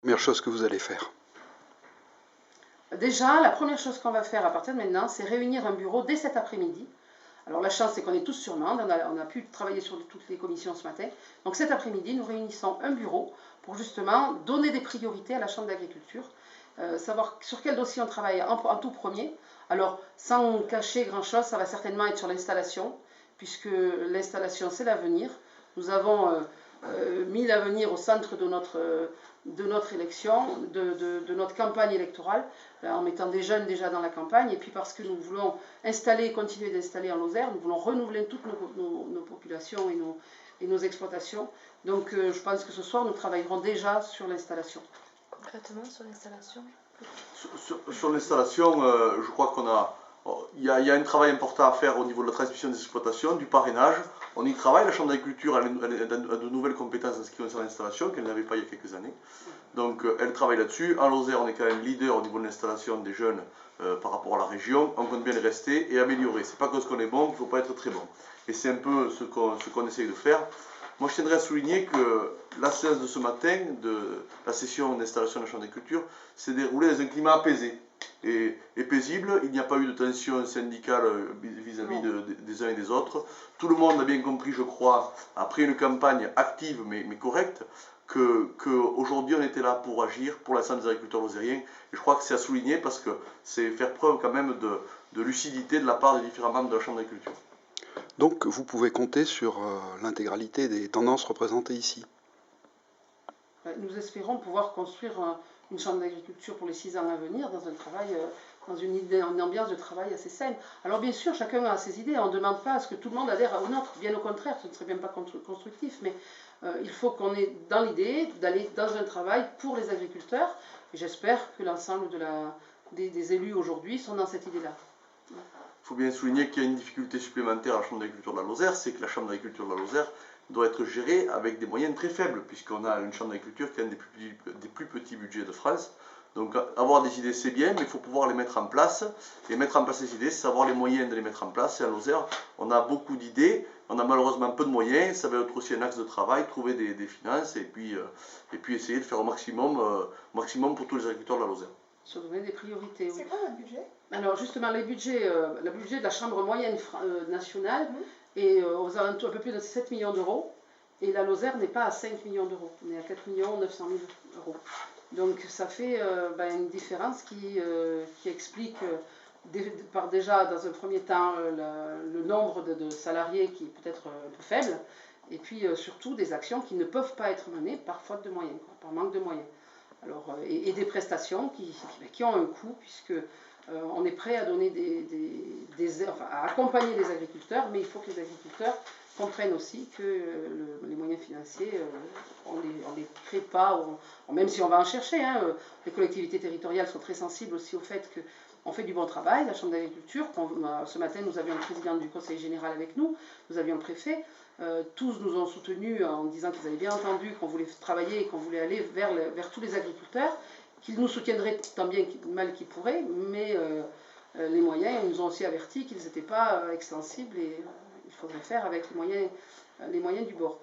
Première chose que vous allez faire? Déjà, la première chose qu'on va faire à partir de maintenant, c'est réunir un bureau dès cet après-midi. Alors la chance, c'est qu'on est tous sur Mende, on a pu travailler sur toutes les commissions ce matin. Donc cet après-midi, nous réunissons un bureau pour justement donner des priorités à la Chambre d'agriculture, savoir sur quel dossier on travaille en tout premier. Alors sans cacher grand-chose, ça va certainement être sur l'installation, puisque l'installation, c'est l'avenir. Nous avons mis l'avenir au centre de notre élection, de notre campagne électorale, en mettant des jeunes déjà dans la campagne, et puis parce que nous voulons installer, continuer d'installer en Lozère, nous voulons renouveler toutes nos populations et nos exploitations. Donc je pense que ce soir, nous travaillerons déjà sur l'installation. Concrètement, sur l'installation? Sur l'installation, je crois il y a un travail important à faire au niveau de la transmission des exploitations, du parrainage. On y travaille, la Chambre d'agriculture a de nouvelles compétences en ce qui concerne l'installation qu'elle n'avait pas il y a quelques années. Donc elle travaille là-dessus. En Lozère, on est quand même leader au niveau de l'installation des jeunes par rapport à la région. On compte bien les rester et améliorer. C'est pas parce qu'on est bon qu'il ne faut pas être très bon. Et c'est un peu ce qu'on essaye de faire. Moi, je tiendrais à souligner que la séance de ce matin, de la session d'installation de la Chambre d'agriculture, s'est déroulée dans un climat apaisé et paisible. Il n'y a pas eu de tension syndicale vis-à-vis des uns et des autres. Tout le monde a bien compris, je crois, après une campagne active mais correcte, qu'aujourd'hui on était là pour agir pour l'ensemble des agriculteurs lozériens. Et je crois que c'est à souligner parce que c'est faire preuve quand même de lucidité de la part des différents membres de la Chambre d'agriculture. Donc vous pouvez compter sur l'intégralité des tendances représentées ici. Nous espérons pouvoir construire une chambre d'agriculture pour les 6 ans à venir dans un travail, dans une ambiance de travail assez saine. Alors bien sûr, chacun a ses idées, on ne demande pas à ce que tout le monde adhère au nôtre, bien au contraire, ce ne serait bien pas constructif, mais il faut qu'on ait dans l'idée d'aller dans un travail pour les agriculteurs, et j'espère que l'ensemble des élus aujourd'hui sont dans cette idée-là. Il faut bien souligner qu'il y a une difficulté supplémentaire à la Chambre d'agriculture de la Lozère, c'est que la Chambre d'agriculture de la Lozère doit être gérée avec des moyens très faibles, puisqu'on a une Chambre d'agriculture qui a un des plus petits budgets de France. Donc avoir des idées c'est bien, mais il faut pouvoir les mettre en place. Et mettre en place ces idées, c'est savoir les moyens de les mettre en place. Et à Lozère, on a beaucoup d'idées, on a malheureusement peu de moyens. Ça va être aussi un axe de travail, trouver des finances et puis essayer de faire au maximum pour tous les agriculteurs de la Lozère. Se donner des priorités. C'est quoi votre budget? Alors justement, le budget de la Chambre moyenne nationale est aux alentours un peu plus de 7 millions d'euros. Et la Lozère n'est pas à 5 millions d'euros, on est à 4 900 000 euros. Donc ça fait une différence qui explique déjà dans un premier temps le nombre de salariés qui est peut-être un peu faible, et puis surtout des actions qui ne peuvent pas être menées par faute de moyens, par manque de moyens. Alors, et des prestations qui ont un coût, puisque on est prêt à donner à accompagner les agriculteurs, mais il faut que les agriculteurs comprennent aussi que les moyens financiers, on ne les crée pas, même si on va en chercher. Les collectivités territoriales sont très sensibles aussi au fait qu'on fait du bon travail. La Chambre d'agriculture, ce matin nous avions le président du conseil général avec nous, nous avions le préfet, tous nous ont soutenus en disant qu'ils avaient bien entendu qu'on voulait travailler et qu'on voulait aller vers tous les agriculteurs, qu'ils nous soutiendraient tant bien mal qu'ils pourraient, mais les moyens, ils nous ont aussi averti qu'ils n'étaient pas extensibles et il faudrait faire avec les moyens du bord.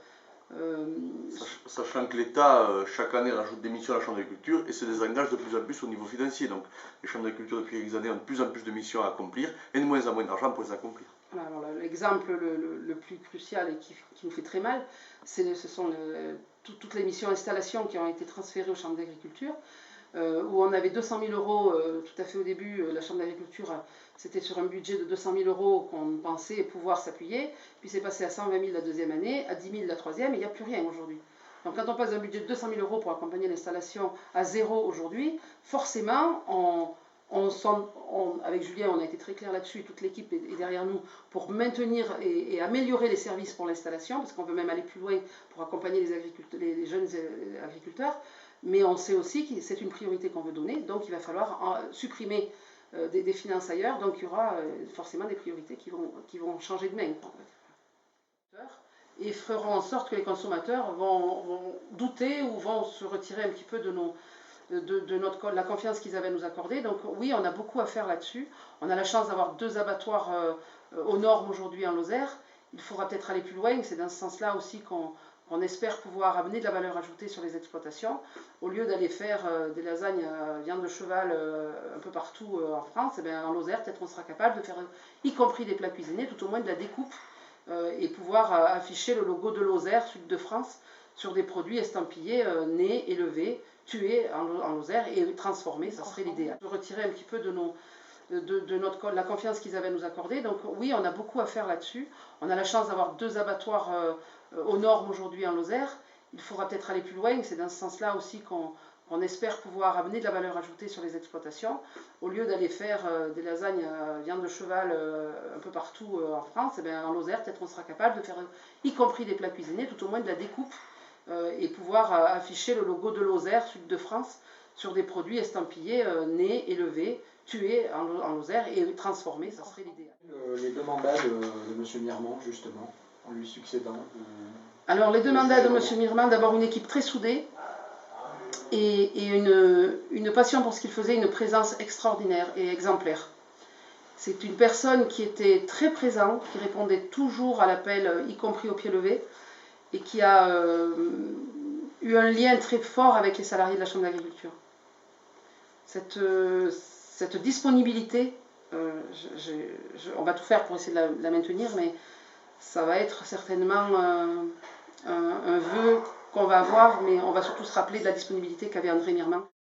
Sachant que l'État, chaque année, rajoute des missions à la Chambre d'agriculture et se désengage de plus en plus au niveau financier. Donc les chambres d'agriculture depuis quelques années ont de plus en plus de missions à accomplir et de moins en moins d'argent pour les accomplir. L'exemple le plus crucial et qui nous fait très mal, ce sont toutes les missions installations qui ont été transférées aux chambres d'agriculture, où on avait 200 000 euros tout à fait au début. La Chambre d'agriculture, c'était sur un budget de 200 000 euros qu'on pensait pouvoir s'appuyer, puis c'est passé à 120 000 la deuxième année, à 10 000 la troisième, et il n'y a plus rien aujourd'hui. Donc quand on passe d'un budget de 200 000 euros pour accompagner l'installation à zéro aujourd'hui, forcément, avec Julien, on a été très clair là-dessus, et toute l'équipe est derrière nous pour maintenir et améliorer les services pour l'installation, parce qu'on veut même aller plus loin pour accompagner les jeunes agriculteurs, mais on sait aussi que c'est une priorité qu'on veut donner, donc il va falloir supprimer des finances ailleurs, donc il y aura forcément des priorités qui vont changer de main. Et feront en sorte que les consommateurs vont douter ou vont se retirer un petit peu de la confiance qu'ils avaient à nous accorder. Donc oui, on a beaucoup à faire là-dessus. On a la chance d'avoir 2 abattoirs aux normes aujourd'hui en Lozère. Il faudra peut-être aller plus loin. C'est dans ce sens-là aussi qu'on On espère pouvoir amener de la valeur ajoutée sur les exploitations, au lieu d'aller faire des lasagnes viande de cheval un peu partout en France. Et bien, en Lozère, peut-être on sera capable de faire, y compris des plats cuisinés, tout au moins de la découpe, et pouvoir afficher le logo de Lozère, Sud de France, sur des produits estampillés, nés, élevés, tués en Lozère et transformés, ça serait l'idéal. De retirer un petit peu de la confiance qu'ils avaient à nous accorder. Donc oui, on a beaucoup à faire là-dessus. On a la chance d'avoir 2 abattoirs aux normes aujourd'hui en Lozère. Il faudra peut-être aller plus loin. C'est dans ce sens-là aussi qu'on espère pouvoir amener de la valeur ajoutée sur les exploitations, au lieu d'aller faire des lasagnes viande de cheval un peu partout en France. Et bien, en Lozère, peut-être on sera capable de faire, y compris des plats cuisinés, tout au moins de la découpe, et pouvoir afficher le logo de Lozère, Sud de France, sur des produits estampillés, nés, élevés, tués en Lozère et transformés, ça serait l'idéal. Les 2 mandats de M. Mirmand, justement, en lui succédant. Alors, les 2 mandats de M. Mirmand, d'abord une équipe très soudée et une passion pour ce qu'il faisait, une présence extraordinaire et exemplaire. C'est une personne qui était très présente, qui répondait toujours à l'appel, y compris au pied levé, et qui a eu un lien très fort avec les salariés de la Chambre d'agriculture. Cette disponibilité, on va tout faire pour essayer de la maintenir, mais ça va être certainement un vœu qu'on va avoir, mais on va surtout se rappeler de la disponibilité qu'avait André Mirmand.